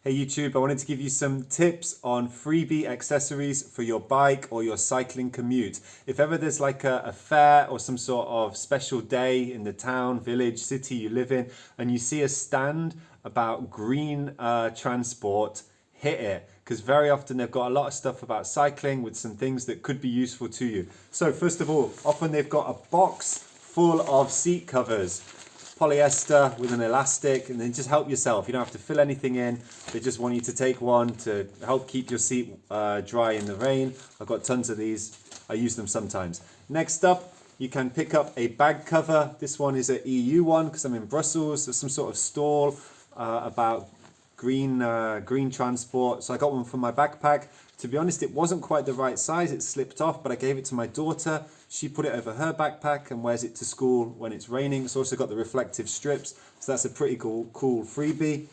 Hey YouTube, I wanted to give you some tips on freebie accessories for your bike or your cycling commute. If ever there's like a fair or some sort of special day in the town, village, city you live in, and you see a stand about green transport, hit it. Because very often they've got a lot of stuff about cycling with some things that could be useful to you. So first of all, often they've got a box full of seat covers. Polyester with an elastic, and then just help yourself. You don't have to fill anything in. They just want you to take one to help keep your seat dry in the rain. I've got tons of these. I use them sometimes. Next up, you can pick up a bag cover. This one is an EU one because I'm in Brussels. There's some sort of stall about green transport. So I got one for my backpack. To be honest, it wasn't quite the right size. It slipped off, but I gave it to my daughter. She put it over her backpack and wears it to school when it's raining. It's also got the reflective strips, so that's a pretty cool freebie.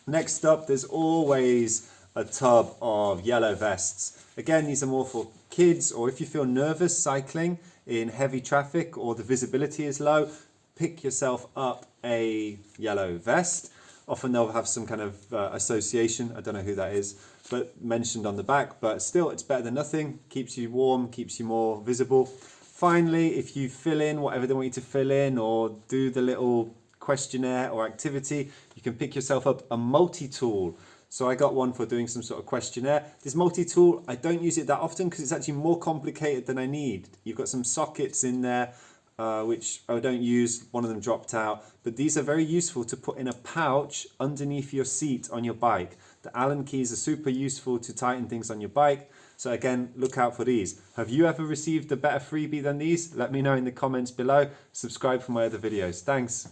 Next up, there's always a tub of yellow vests. Again, these are more for kids, or if you feel nervous cycling in heavy traffic or the visibility is low, pick yourself up a yellow vest. Often they'll have some kind of association, I don't know who that is, but mentioned on the back, but still it's better than nothing. Keeps you warm, keeps you more visible. Finally, if you fill in whatever they want you to fill in or do the little questionnaire or activity, you can pick yourself up a multi-tool. So I got one for doing some sort of questionnaire. This multi-tool, I don't use it that often because it's actually more complicated than I need. You've got some sockets in there, which I don't use. One of them dropped out, but these are very useful to put in a pouch underneath your seat on your bike. The Allen keys are super useful to tighten things on your bike. So again, look out for these. Have you ever received a better freebie than these? Let me know in the comments below. Subscribe for my other videos. Thanks.